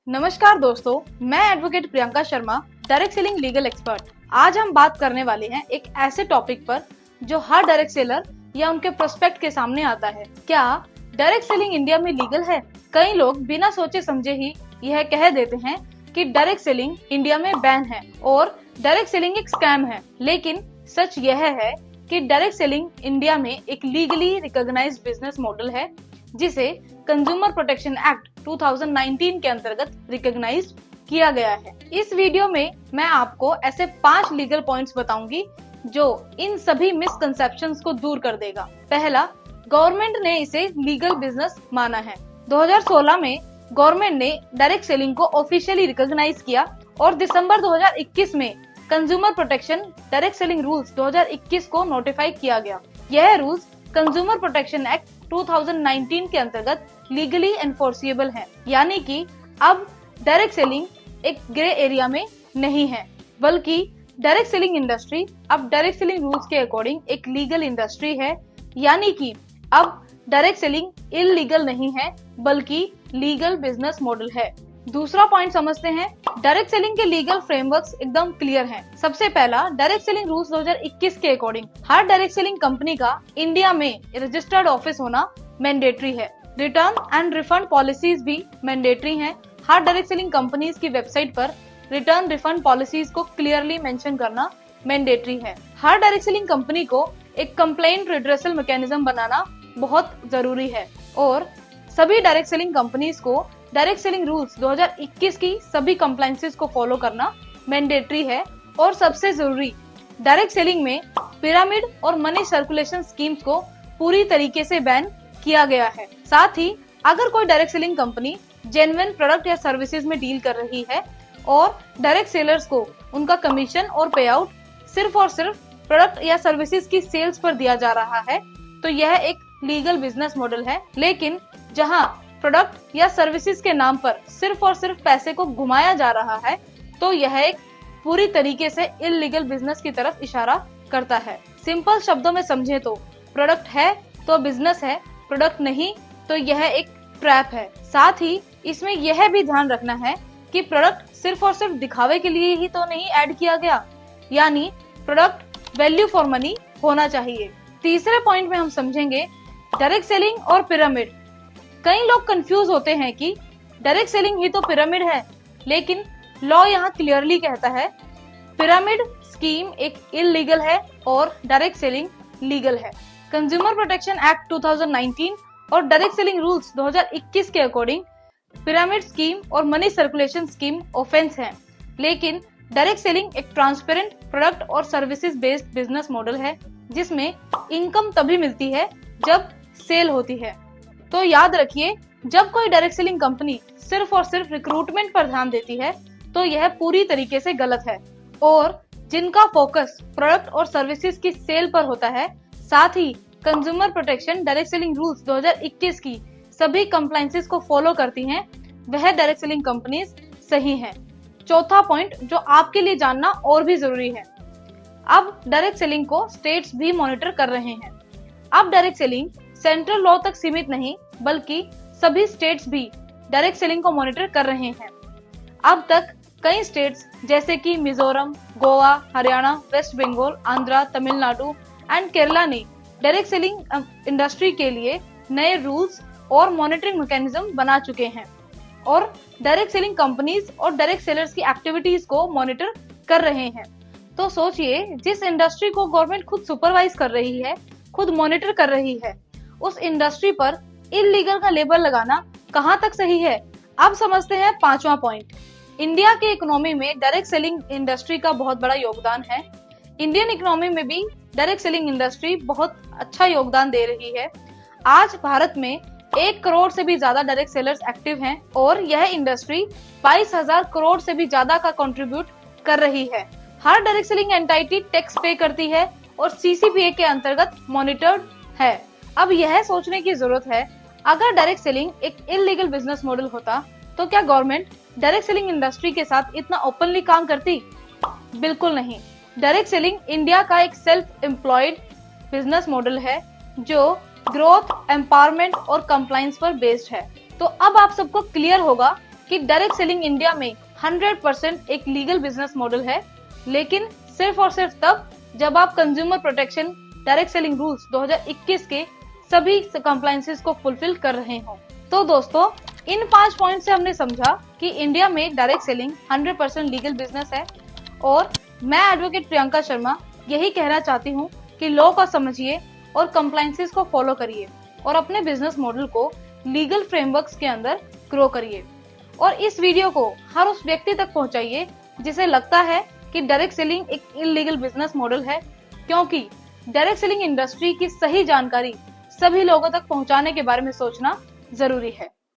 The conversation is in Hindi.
नमस्कार दोस्तों, मैं advocate Priyanka Sharma, direct selling legal expert. आज हम बात करने वाले हैं एक ऐसे टॉपिक पर जो हर डायरेक्ट सेलर या उनके प्रोस्पेक्ट के सामने आता है। क्या डायरेक्ट सेलिंग इंडिया में लीगल है? कई लोग बिना सोचे समझे ही यह कह देते हैं कि डायरेक्ट सेलिंग इंडिया में बैन है और डायरेक्ट सेलिंग एक स्कैम है। लेकिन सच यह है कि डायरेक्ट सेलिंग इंडिया में एक लीगली रिकॉग्नाइज्ड बिजनेस मॉडल है जिसे कंज्यूमर प्रोटेक्शन एक्ट 2019 के अंतर्गत रिकॉग्नाइज्ड किया गया है। इस वीडियो में मैं आपको ऐसे 5 लीगल पॉइंट्स बताऊंगी जो इन सभी मिसकंसेप्शंस को दूर कर देगा। पहला, गवर्नमेंट ने इसे लीगल बिजनेस माना है। 2016 में गवर्नमेंट ने डायरेक्ट सेलिंग को ऑफिशियली रिकॉग्नाइज किया और दिसंबर 2021 में consumer protection direct selling rules 2021 को नोटिफाई किया गया। यह रूल्स कंज्यूमर प्रोटेक्शन एक्ट 2019 के अंतर्गत लीगली एनफोर्सिएबल है, यानी कि अब डायरेक्ट सेलिंग एक ग्रे एरिया में नहीं है, बल्कि डायरेक्ट सेलिंग इंडस्ट्री अब डायरेक्ट सेलिंग रूल्स के अकॉर्डिंग एक लीगल इंडस्ट्री है, यानी कि अब डायरेक्ट सेलिंग इलीगल नहीं है बल्कि लीगल बिजनेस मॉडल है। दूसरा पॉइंट समझते हैं। डायरेक्ट सेलिंग के लीगल फ्रेमवर्क्स एकदम क्लियर हैं। सबसे पहला, डायरेक्ट सेलिंग रूल्स 2021 के अकॉर्डिंग हर डायरेक्ट सेलिंग कंपनी का इंडिया में रजिस्टर्ड ऑफिस होना मैंडेटरी है। रिटर्न एंड रिफंड पॉलिसीज भी मैंडेटरी हैं। हर डायरेक्ट सेलिंग कंपनीज की वेबसाइट पर रिटर्न रिफंड पॉलिसीज को क्लियरली मेंशन करना मैंडेटरी है। हर डायरेक्ट सेलिंग कंपनी को एक कंप्लेंट रिड्रेसल मैकेनिज्म बनाना बहुत जरूरी है और सभी डायरेक्ट सेलिंग कंपनीज को डायरेक्ट सेलिंग रूल्स 2021 की सभी कंप्लायंसेस को फॉलो करना मैंडेटरी है। और सबसे जरूरी, डायरेक्ट सेलिंग में पिरामिड और मनी सर्कुलेशन स्कीम्स को पूरी तरीके से बैन किया गया है। साथ ही अगर कोई direct selling company genuine product या सर्विसेज में डील कर रही है और डायरेक्ट सेलर्स को उनका कमीशन और पे आउट सिर्फ और सिर्फ प्रोडक्ट या सर्विसेज की सेल्स पर दिया जा रहा है, तो यह एक लीगल बिजनेस मॉडल है। लेकिन जहां प्रोडक्ट या सर्विसेज के नाम पर सिर्फ और सिर्फ पैसे को घुमाया जा रहा है, तो यह एक पूरी तरीके से इलीगल बिजनेस की तरफ इशारा करता है। सिंपल शब्दों में समझे तो प्रोडक्ट है तो बिजनेस है, प्रोडक्ट नहीं तो यह एक ट्रैप है। साथ ही इसमें यह भी ध्यान रखना है कि प्रोडक्ट सिर्फ और सिर्फ दिखावे के लिए ही तो नहीं ऐड किया गया, यानी प्रोडक्ट वैल्यू फॉर मनी होना चाहिए। तीसरे पॉइंट में हम समझेंगे डायरेक्ट सेलिंग और पिरामिड। कई लोग कंफ्यूज होते हैं कि डायरेक्ट सेलिंग ही तो पिरामिड है, लेकिन लॉ यहाँ क्लियरली कहता है पिरामिड स्कीम एक इलीगल है और डायरेक्ट सेलिंग लीगल है। कंज्यूमर प्रोटेक्शन एक्ट 2019 और डायरेक्ट सेलिंग रूल्स 2021 के अकॉर्डिंग पिरामिड स्कीम और मनी सर्कुलेशन स्कीम ऑफेंस है, लेकिन डायरेक्ट सेलिंग एक ट्रांसपेरेंट प्रोडक्ट और सर्विसेज बेस्ड बिजनेस मॉडल है जिसमें इनकम तभी मिलती है जब सेल होती है। तो याद रखिए, जब कोई डायरेक्ट सेलिंग कंपनी सिर्फ और सिर्फ रिक्रूटमेंट पर ध्यान देती है तो यह पूरी तरीके से गलत है, और जिनका फोकस प्रोडक्ट और सर्विसेज की सेल पर होता है, साथ ही consumer protection direct selling rules 2021 की सभी कंप्लायंसेस को फॉलो करती हैं, वह डायरेक्ट सेलिंग कंपनीज सही हैं। चौथा पॉइंट जो आपके लिए जानना और भी जरूरी है, अब डायरेक्ट सेलिंग को स्टेट्स भी मॉनिटर कर रहे हैं। अब डायरेक्ट सेलिंग सेंट्रल लॉ तक सीमित नहीं बल्कि सभी स्टेट्स भी डायरेक्ट सेलिंग को मॉनिटर कर रहे हैं। अब तक कई स्टेट्स जैसे कि मिजोरम, गोवा, हरियाणा, वेस्ट बंगाल, आंध्र, तमिलनाडु एंड केरला ने डायरेक्ट सेलिंग इंडस्ट्री के लिए नए रूल्स और मॉनिटरिंग मैकेनिज्म बना चुके हैं और डायरेक्ट सेलिंग कंपनीज और डायरेक्ट सेलर्स की एक्टिविटीज को मॉनिटर कर रहे हैं। तो सोचिए, जिस इंडस्ट्री को गवर्नमेंट खुद सुपरवाइज कर रही है, खुद मॉनिटर कर रही है, उस इंडस्ट्री पर इलीगल का लेबल लगाना कहां तक सही है। अब समझते हैं पांचवा पॉइंट। इंडिया के इकोनॉमी में डायरेक्ट सेलिंग इंडस्ट्री का बहुत बड़ा योगदान है। इंडियन इकोनॉमी में भी डायरेक्ट सेलिंग इंडस्ट्री बहुत अच्छा योगदान दे रही है। आज भारत में 1 करोड़ से भी ज्यादा डायरेक्ट सेलर्स एक्टिव हैं और यह इंडस्ट्री 22,000 करोड़ से भी ज्यादा का कंट्रीब्यूट कर रही है। हर डायरेक्ट सेलिंग एंटाइटी टैक्स पे करती है और सीसीपीए के अंतर्गत मॉनिटर्ड है। अब यह सोचने की जरूरत है, अगर डायरेक्ट सेलिंग एक इलीगल बिजनेस मॉडल होता तो क्या गवर्नमेंट डायरेक्ट सेलिंग इंडस्ट्री के साथ इतना ओपनली काम करती? बिल्कुल नहीं। डायरेक्ट सेलिंग इंडिया का एक सेल्फ एम्प्लॉयड बिजनेस मॉडल है जो ग्रोथ, एम्पावरमेंट और कंप्लायंस पर बेस्ड है। तो अब आप सबको क्लियर होगा कि डायरेक्ट सेलिंग इंडिया में 100% एक लीगल बिजनेस मॉडल है, लेकिन सिर्फ और सिर्फ तब जब आप consumer protection direct selling rules 2021 के सभी कंप्लायंसेस को फुलफिल कर रहे हो। तो दोस्तों, इन 5 पॉइंट से हमने समझा कि इंडिया में डायरेक्ट सेलिंग 100% लीगल बिजनेस है, और मैं एडवोकेट प्रियंका शर्मा यही कहना चाहती हूँ कि लॉ को समझिए और कंप्लायंसेस को फॉलो करिए और अपने बिजनेस मॉडल को लीगल फ्रेमवर्क्स के अंदर ग्रो करिए। और इस वीडियो को हर उस व्यक्ति तक पहुंचाइए जिसे लगता है कि डायरेक्ट सेलिंग एक इलीगल बिजनेस मॉडल है, क्योंकि डायरेक्ट सेलिंग इंडस्ट्री की सही जानकारी सभी लोगों तक पहुंचाने के बारे में सोचना जरूरी है।